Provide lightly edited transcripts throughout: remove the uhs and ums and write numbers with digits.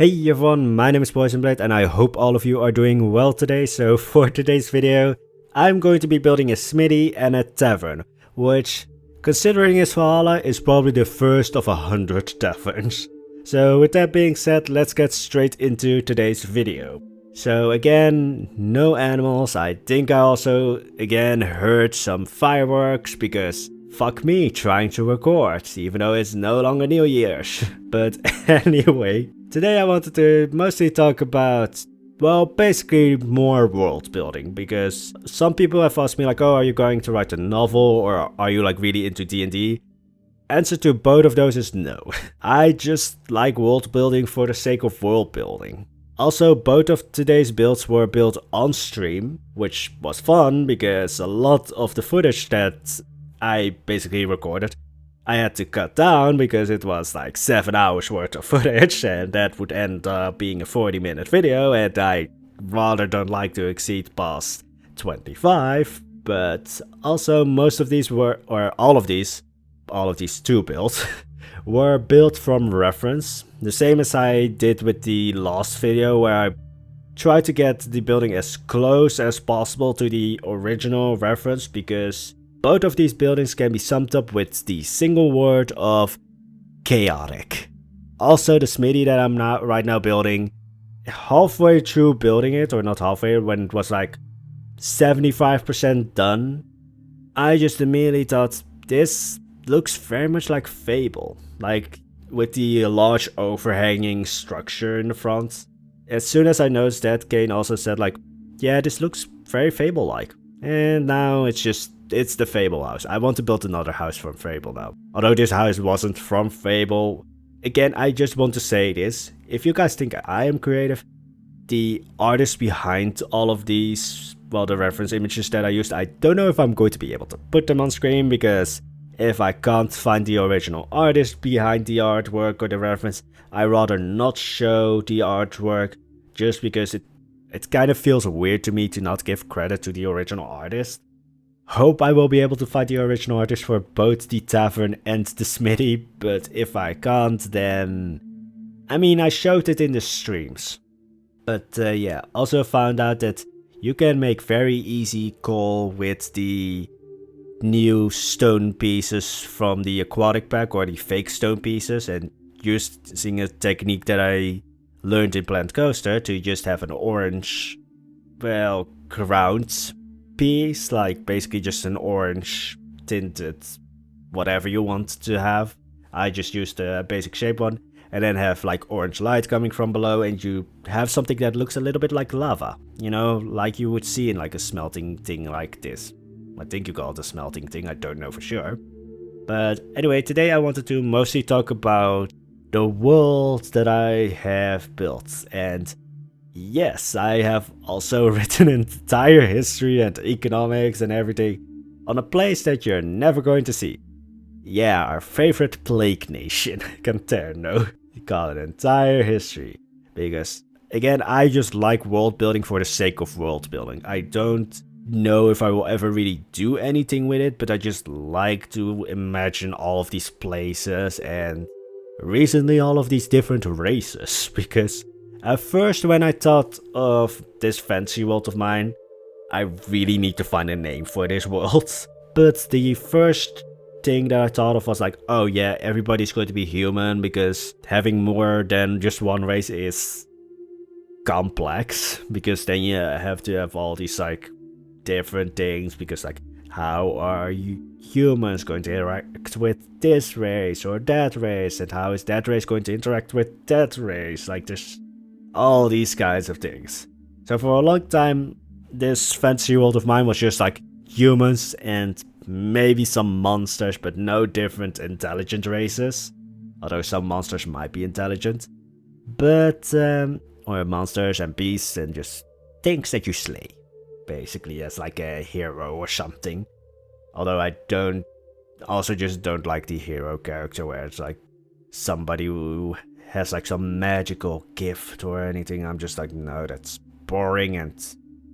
Hey everyone, my name is Poisonblade and I hope all of you are doing well today. So for today's video, I'm going to be building a smithy and a tavern, which, considering it's Valhalla, is probably the first of 100 taverns. So with that being said, let's get straight into today's video. So again, no animals. I think I also again heard some fireworks because fuck me trying to record, even though it's no longer New Year's. But anyway, today I wanted to mostly talk about, well, basically more world building, because some people have asked me like, oh, are you going to write a novel or are you like really into D&D? Answer to both of those is no. I just like world building for the sake of world building. Also, both of today's builds were built on stream, which was fun because a lot of the footage that I basically recorded I had to cut down because it was like 7 hours worth of footage and that would end up being a 40-minute video, and I rather don't like to exceed past 25. But also most of these were, or all of these two builds were built from reference, the same as I did with the last video where I tried to get the building as close as possible to the original reference, because both of these buildings can be summed up with the single word of chaotic. Also, the smithy that I'm right now building, halfway through building it, or not halfway, when it was like 75% done, I just immediately thought this looks very much like Fable, like with the large overhanging structure in the front. As soon as I noticed that, Kane also said like, yeah, this looks very Fable-like. And now it's the Fable house. I want to build another house from Fable now. Although this house wasn't from Fable. Again, I just want to say this. If you guys think I am creative, the artist behind all of these, well, the reference images that I used, I don't know if I'm going to be able to put them on screen, because if I can't find the original artist behind the artwork or the reference, I rather not show the artwork, just because it kind of feels weird to me to not give credit to the original artist. Hope I will be able to find the original artist for both the tavern and the smithy, but if I can't, then I mean, I showed it in the streams. But yeah, also found out that you can make very easy coal with the new stone pieces from the aquatic pack, or the fake stone pieces, and using a technique that I learned in Plant Coaster to just have an orange, well, ground piece, like basically just an orange tinted whatever you want to have. I just used a basic shape one, and then have like orange light coming from below, and you have something that looks a little bit like lava, you know, like you would see in like a smelting thing like this. I think you call it a smelting thing, I don't know for sure. But anyway, today I wanted to mostly talk about the world that I have built, and yes, I have also written an entire history and economics and everything on a place that you're never going to see. Yeah, our favorite plague nation, Canterno. You call it entire history. Because, again, I just like world building for the sake of world building. I don't know if I will ever really do anything with it, but I just like to imagine all of these places and recently all of these different races, because at first when I thought of this fantasy world of mine, I really need to find a name for this world. But the first thing that I thought of was like, oh yeah, everybody's going to be human, because having more than just one race is complex, because then you have to have all these like different things, because like, how are humans going to interact with this race or that race, and how is that race going to interact with that race? Like, there's all these kinds of things. So for a long time, this fantasy world of mine was just like humans and maybe some monsters, but no different intelligent races. Although some monsters might be intelligent. But, or monsters and beasts and just things that you slay, basically, as like a hero or something. Although I just don't like the hero character where it's like somebody who has like some magical gift or anything. I'm just like, no, that's boring, and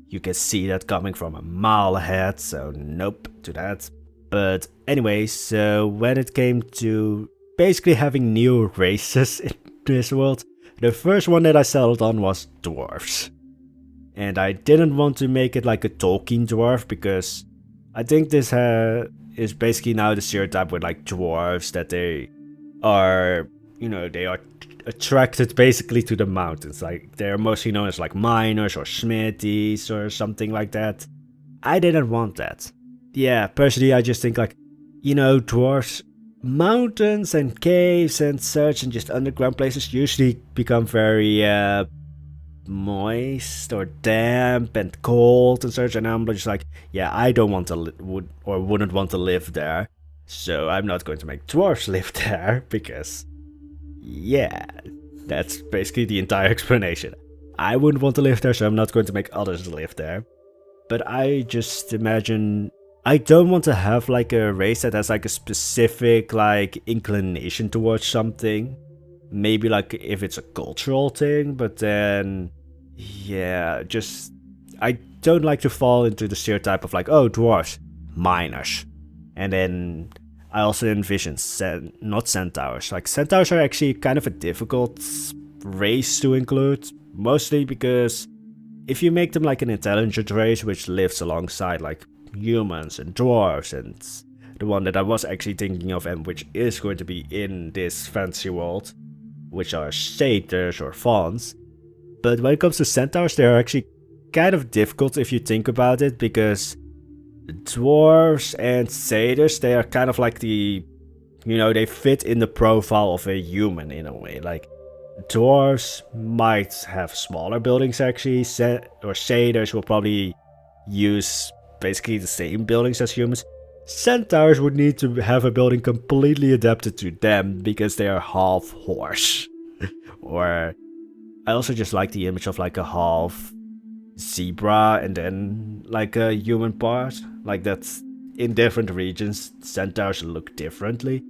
you can see that coming from a mile ahead, so nope to that. But anyway, so when it came to basically having new races in this world, The first one that I settled on was Dwarves. And I didn't want to make it like a Tolkien dwarf because I think this is basically now the stereotype with like dwarves that they are, they are attracted basically to the mountains. Like they're mostly known as like miners or smithies or something like that. I didn't want that. Yeah, personally I just think like, dwarves, mountains and caves and such and just underground places usually become very moist or damp and cold and such, and I'm just like, yeah, I don't want to wouldn't want to live there, so I'm not going to make dwarves live there because, yeah, that's basically the entire explanation. I wouldn't want to live there, so I'm not going to make others live there. But I just imagine I don't want to have like a race that has like a specific like inclination towards something. Maybe like if it's a cultural thing, but then, yeah, just, I don't like to fall into the stereotype of like, oh, dwarves, miners. And then I also envision, not centaurs. Like centaurs are actually kind of a difficult race to include, mostly because if you make them like an intelligent race which lives alongside like humans and dwarves, and the one that I was actually thinking of and which is going to be in this fantasy world, which are satyrs or fauns. But when it comes to centaurs, they're actually kind of difficult if you think about it, because dwarves and satyrs, they are kind of like the, they fit in the profile of a human in a way. Like dwarves might have smaller buildings actually, or satyrs will probably use basically the same buildings as humans. Centaurs would need to have a building completely adapted to them because they are half horse. Or I also just like the image of like a half zebra and then like a human part. Like that's in different regions, centaurs look differently.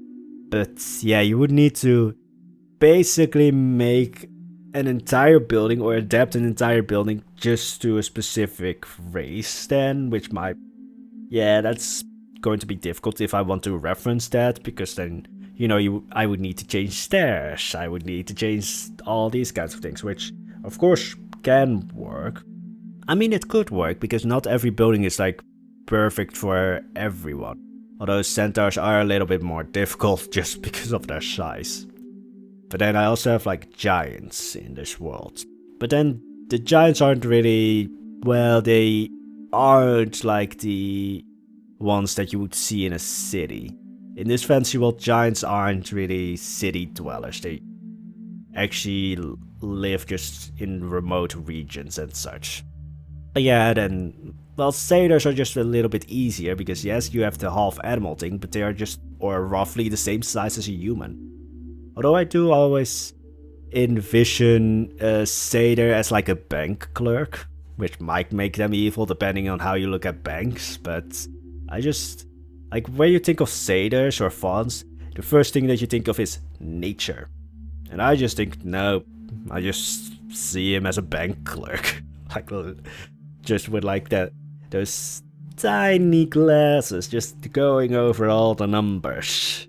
But yeah, you would need to basically make an entire building or adapt an entire building just to a specific race then, which might, yeah, that's going to be difficult if I want to reference that, because then, I would need to change stairs, I would need to change all these kinds of things, which of course can work. I mean, it could work because not every building is like perfect for everyone, although centaurs are a little bit more difficult just because of their size. But then I also have like giants in this world, but then the giants aren't really, well, they aren't like the ones that you would see in a city. In this fantasy world, giants aren't really city dwellers. They actually live just in remote regions and such. But yeah, then, well, satyrs are just a little bit easier because yes, you have the half animal thing, but they are just, or roughly the same size as a human. Although I do always envision a satyr as like a bank clerk, which might make them evil depending on how you look at banks, but I just, like, when you think of satyrs or fauns, the first thing that you think of is nature. And I just think, no, I just see him as a bank clerk. Like, just with like those tiny glasses, just going over all the numbers.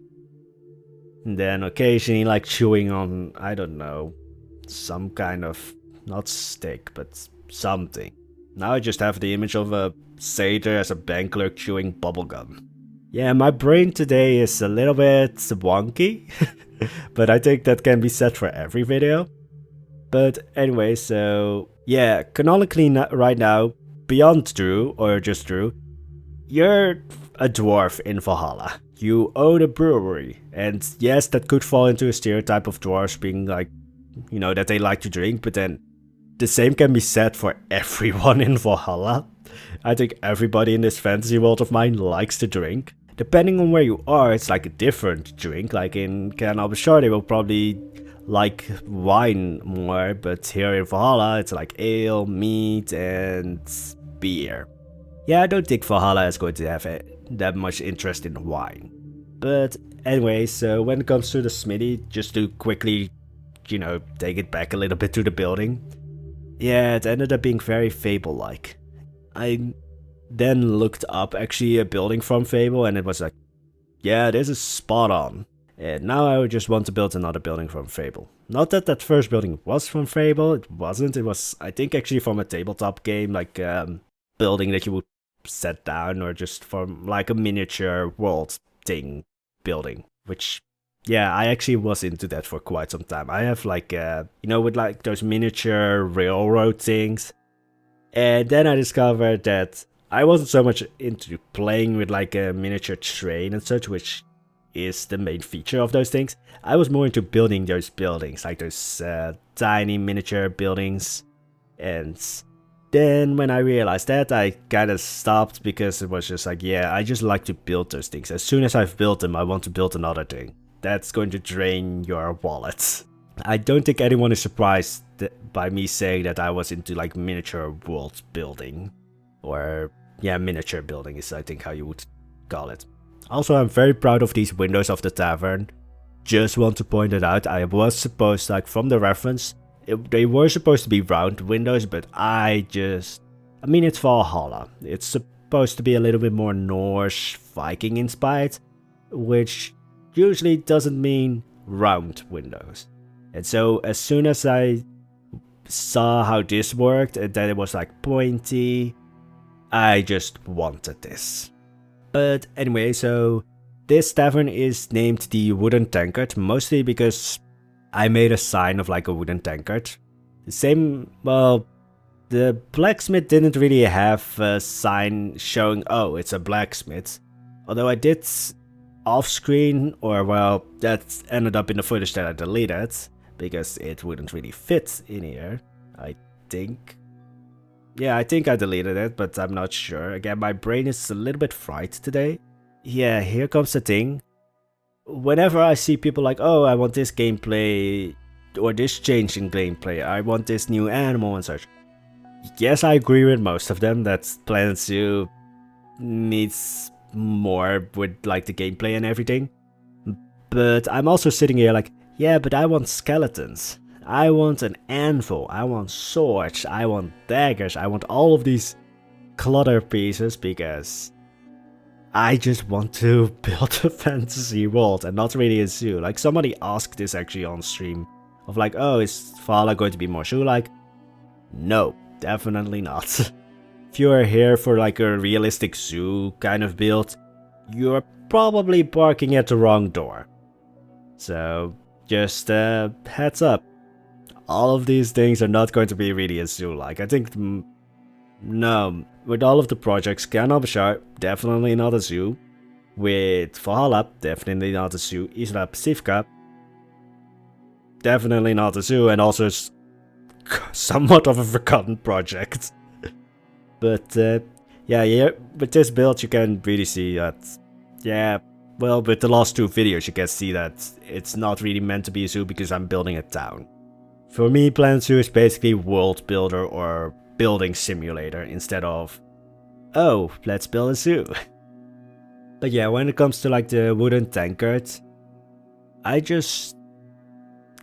And then occasionally like chewing on, I don't know, some kind of, not stick, but something. Now I just have the image of a satyr as a bank clerk chewing bubblegum. Yeah, my brain today is a little bit wonky, but I think that can be said for every video. But anyway, so yeah, canonically right now, beyond Drew, or just Drew, you're a dwarf in Valhalla. You own a brewery, and yes, that could fall into a stereotype of dwarves being like, that they like to drink, but then the same can be said for everyone in Valhalla. I think everybody in this fantasy world of mine likes to drink. Depending on where you are, it's like a different drink. Like in Canonical, sure, they will probably like wine more, but here in Valhalla, it's like ale, meat, and beer. Yeah, I don't think Valhalla is going to have that much interest in wine. But anyway, so when it comes to the smithy, just to quickly, take it back a little bit to the building. Yeah, it ended up being very Fable-like. I then looked up actually a building from Fable, and it was like, yeah, this is spot on. And now I would just want to build another building from Fable. Not that that first building was from Fable, it wasn't. It was, I think, actually from a tabletop game, like building that you would set down, or just from like a miniature world thing building. Which, yeah, I actually was into that for quite some time. I have like, with like those miniature railroad things. And then I discovered that I wasn't so much into playing with like a miniature train and such, which is the main feature of those things. I was more into building those buildings, like those tiny miniature buildings. And then when I realized that, I kind of stopped, because it was just like, yeah, I just like to build those things. As soon as I've built them, I want to build another thing. That's going to drain your wallet. I don't think anyone is surprised by me saying that I was into like miniature world building. Or, yeah, miniature building is I think how you would call it. Also, I'm very proud of these windows of the tavern. Just want to point it out, I was supposed, like from the reference, they were supposed to be round windows, but I mean, it's Valhalla. It's supposed to be a little bit more Norse Viking inspired, which usually doesn't mean round windows. And so as soon as I saw how this worked and that it was like pointy, I just wanted this. But anyway, so this tavern is named the Wooden Tankard, mostly because I made a sign of like a wooden tankard. The same, well, the blacksmith didn't really have a sign showing, oh, it's a blacksmith. Although I did off screen, or well, that ended up in the footage that I deleted, because it wouldn't really fit in here, I think. Yeah, I think I deleted it, but I'm not sure. Again, my brain is a little bit fried today. Yeah, here comes the thing. Whenever I see people like, oh, I want this gameplay, or this change in gameplay, I want this new animal and such. Yes, I agree with most of them that Planet Zoo needs more with like the gameplay and everything. But I'm also sitting here like, yeah, but I want skeletons. I want an anvil, I want swords, I want daggers, I want all of these clutter pieces, because I just want to build a fantasy world and not really a zoo. Like, somebody asked this actually on stream, of like, oh, is Valhalla going to be more zoo-like? No, definitely not. If you are here for like a realistic zoo kind of build, you're probably barking at the wrong door. So, just heads up. All of these things are not going to be really a zoo-like. I think, no, with all of the projects, Canonical, definitely not a zoo. With Valhalla, definitely not a zoo. Isla Pacifica, definitely not a zoo, and also somewhat of a forgotten project. But, yeah, with this build you can really see that, yeah, well, with the last two videos you can see that it's not really meant to be a zoo, because I'm building a town. For me, Planet Zoo is basically world builder or building simulator instead of, oh, let's build a zoo. But yeah, when it comes to like the Wooden Tankard, I just,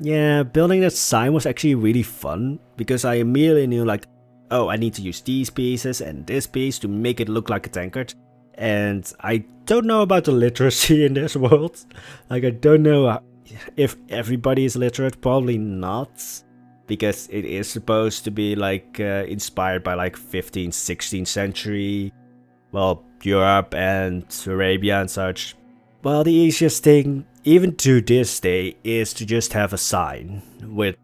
yeah, building that sign was actually really fun, because I immediately knew like, oh, I need to use these pieces and this piece to make it look like a tankard. And I don't know about the literacy in this world. Like, I don't know if everybody is literate, probably not, because it is supposed to be like inspired by like 15th, 16th century, well, Europe and Arabia and such. Well, the easiest thing, even to this day, is to just have a sign with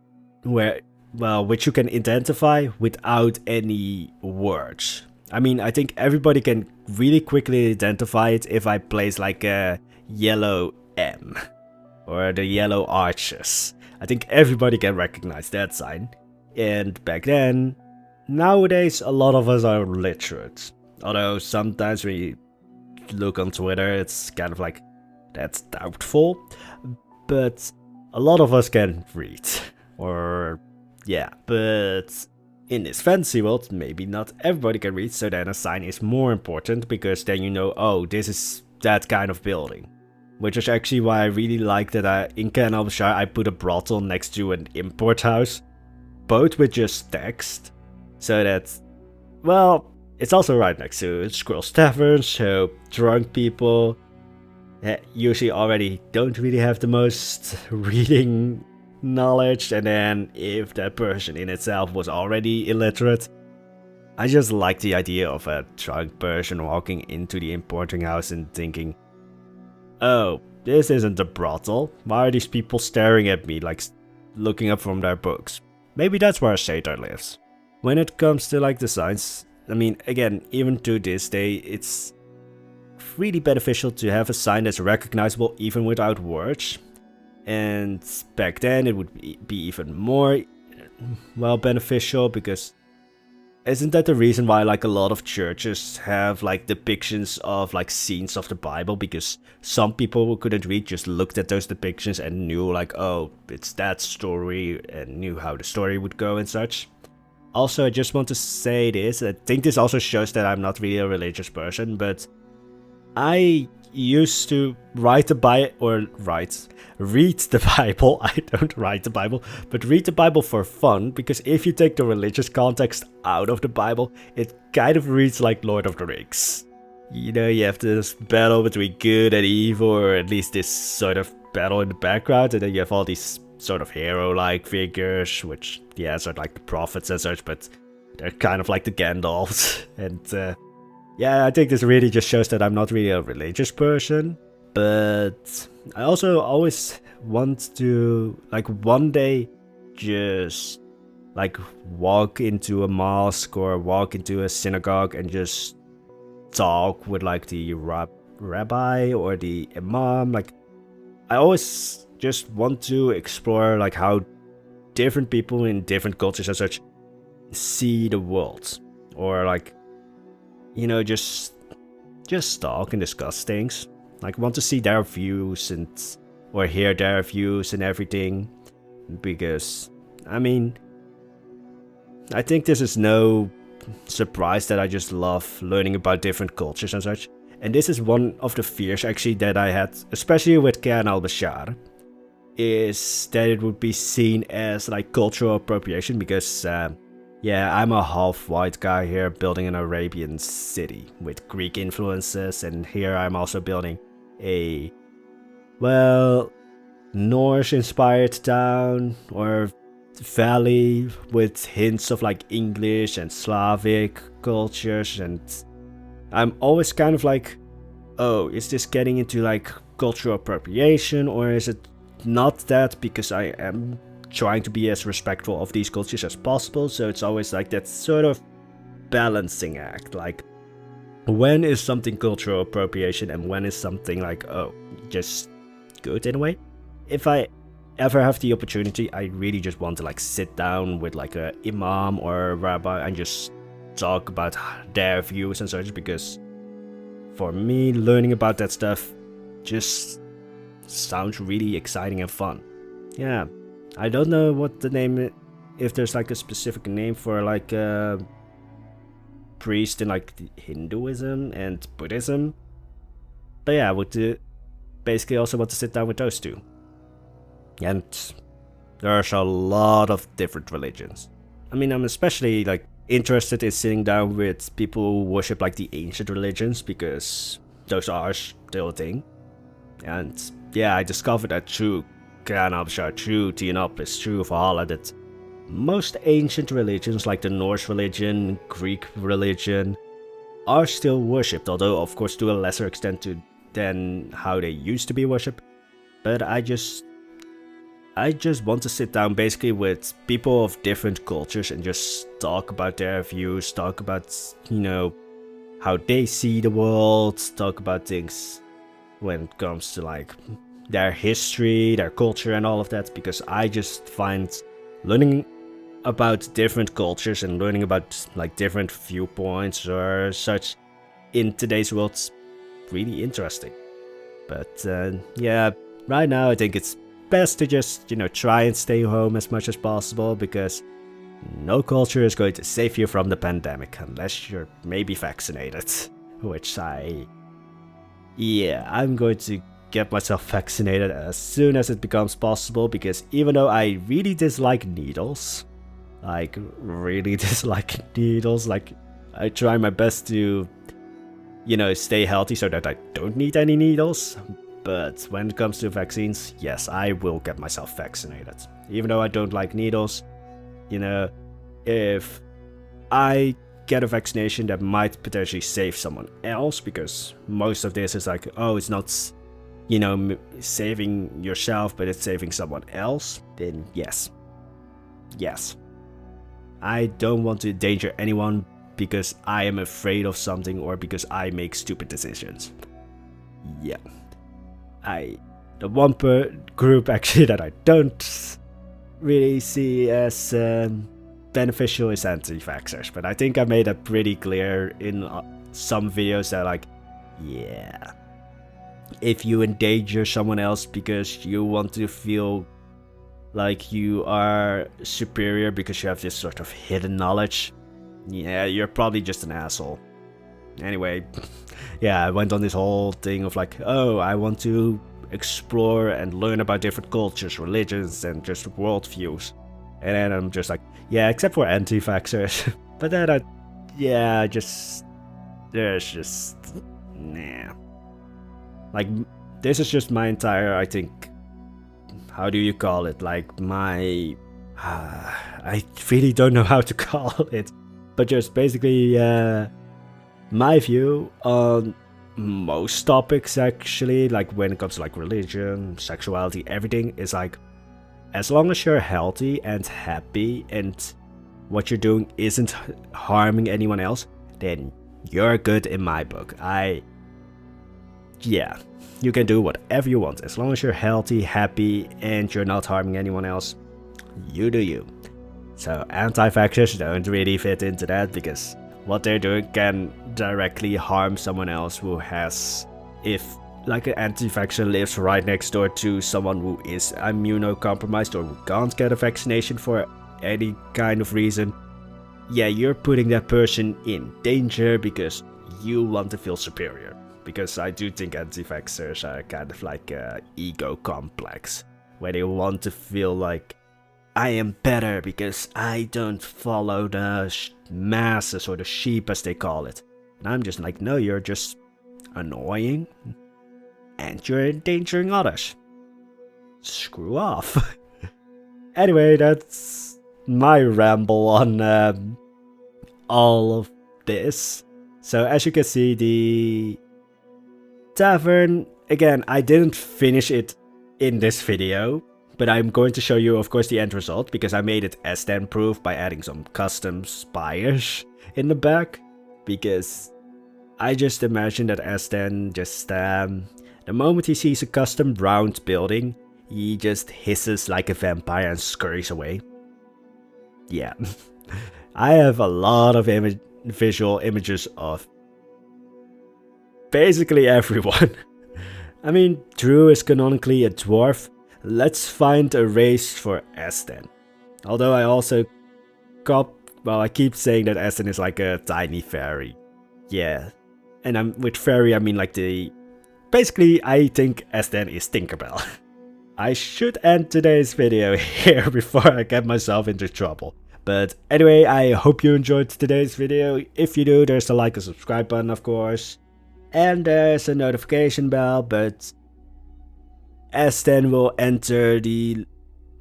which you can identify without any words. I mean, I think everybody can really quickly identify it if I place like a yellow M. Or the yellow arches. I think everybody can recognize that sign. And back then, nowadays a lot of us are literate. Although sometimes when you look on Twitter, it's kind of like, that's doubtful. But a lot of us can read. Or, yeah, but in this fantasy world, maybe not everybody can read, so then a sign is more important, because then you know, oh, this is that kind of building. Which is actually why I really like that in Canonical I put a brothel next to an import house. Both with just text. So that, well, it's also right next to Taverns, so drunk people usually already don't really have the most reading knowledge, and then if that person in itself was already illiterate, I just like the idea of a drunk person walking into the importing house and thinking, oh, this isn't a brothel. Why are these people staring at me like looking up from their books? Maybe that's where a satyr lives. When it comes to like the signs, I mean, again, even to this day, it's really beneficial to have a sign that's recognizable even without words. And back then it would be even more, well, beneficial, because isn't that the reason why like a lot of churches have like depictions of like scenes of the Bible? Because some people who couldn't read just looked at those depictions and knew like, oh, it's that story, and knew how the story would go and such. Also, I just want to say this, I think this also shows that I'm not really a religious person, but I used to read the Bible. I don't write the Bible, but read the Bible for fun, because if you take the religious context out of the Bible, it kind of reads like Lord of the Rings. You know, you have this battle between good and evil, or at least this sort of battle in the background, and then you have all these sort of hero-like figures, which, yeah, sort of like the prophets and such, but they're kind of like the Gandalfs, and yeah, I think this really just shows that I'm not really a religious person, but I also always want to, like, one day just, like, walk into a mosque or walk into a synagogue and just talk with, like, the rabbi or the imam. Like, I always just want to explore, like, how different people in different cultures and such see the world, or, like, you know, just talk and discuss things. Like, want to see their views and or hear their views and everything, because I mean, I think this is no surprise that I just love learning about different cultures and such. And this is one of the fears actually that I had, especially with Khan al-Bashar, is that it would be seen as like cultural appropriation, because yeah, I'm a half-white guy here building an Arabian city with Greek influences, and here I'm also building a, well, Norse-inspired town or valley with hints of like English and Slavic cultures, and I'm always kind of like, oh, is this getting into like cultural appropriation, or is it not that, because I am trying to be as respectful of these cultures as possible? So it's always like that sort of balancing act, like when is something cultural appropriation and when is something like, oh, just good in a way. If I ever have the opportunity, I really just want to like sit down with like a imam or a rabbi and just talk about their views and such, because for me, learning about that stuff just sounds really exciting and fun. Yeah, I don't know what the name is, if there's like a specific name for like a priest in like Hinduism and Buddhism, but yeah, I would basically also want to sit down with those two. And there's a lot of different religions. I mean, I'm especially like interested in sitting down with people who worship like the ancient religions, because those are still a thing. And yeah, I discovered that through Khan al-Bashar, through Tianopolis, through Valhalla, that most ancient religions like the Norse religion, Greek religion, are still worshipped, although of course to a lesser extent than how they used to be worshipped. But I just want to sit down basically with people of different cultures and just talk about their views, talk about, you know, how they see the world, talk about things when it comes to like their history, their culture and all of that, because I just find learning about different cultures and learning about like different viewpoints or such in today's world really interesting. But yeah, right now I think it's best to just, you know, try and stay home as much as possible, because no culture is going to save you from the pandemic unless you're maybe vaccinated, which I'm going to get myself vaccinated as soon as it becomes possible, because even though I really dislike needles, like really dislike needles, like I try my best to, you know, stay healthy so that I don't need any needles, But when it comes to vaccines, yes, I will get myself vaccinated. Even though I don't like needles, you know, if I get a vaccination that might potentially save someone else, because most of this is like, oh, it's not, you know, saving yourself, but it's saving someone else, then yes. Yes. I don't want to endanger anyone because I am afraid of something or because I make stupid decisions. Yeah. The one group actually that I don't really see as beneficial is anti-vaxxers, but I think I made that pretty clear in some videos that, like, yeah, if you endanger someone else because you want to feel like you are superior because you have this sort of hidden knowledge, yeah, you're probably just an asshole. Anyway, yeah, I went on this whole thing of like, oh, I want to explore and learn about different cultures, religions, and just worldviews. And then I'm just like, yeah, except for anti-vaxxers. But then there's just, nah. Like, this is just my entire, I think, how do you call it? Like, my, I really don't know how to call it. But just basically, my view on most topics, actually, like when it comes to like religion, sexuality, everything is like, as long as you're healthy and happy and what you're doing isn't harming anyone else, then you're good in my book. Yeah, you can do whatever you want. As long as you're healthy, happy, and you're not harming anyone else, you do you. So anti-vaxxers don't really fit into that because what they're doing can directly harm someone else who has, if like an anti-vaxxer lives right next door to someone who is immunocompromised or who can't get a vaccination for any kind of reason, yeah, you're putting that person in danger because you want to feel superior. Because I do think anti-vaxxers are kind of like an ego complex, where they want to feel like, I am better because I don't follow the masses or the sheep as they call it. And I'm just like, no, you're just annoying and you're endangering others. Screw off. Anyway, that's my ramble on all of this. So as you can see, the tavern, again, I didn't finish it in this video, but I'm going to show you, of course, the end result, because I made it S10 proof by adding some custom spires in the back, because I just imagine that S10 just, the moment he sees a custom round building, he just hisses like a vampire and scurries away. Yeah. I have a lot of visual images of basically everyone. I mean, Drew is canonically a dwarf. Let's find a race for S10. Although I also I keep saying that S10 is like a tiny fairy. Yeah. And with fairy I mean like basically I think S10 is Tinkerbell. I should end today's video here before I get myself into trouble. But anyway, I hope you enjoyed today's video. If you do, there's the like and subscribe button, of course. And there's a notification bell, but S10 will enter the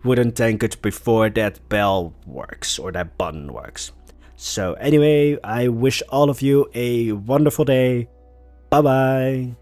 Wooden Tankard before that bell works, or that button works. So anyway, I wish all of you a wonderful day. Bye bye.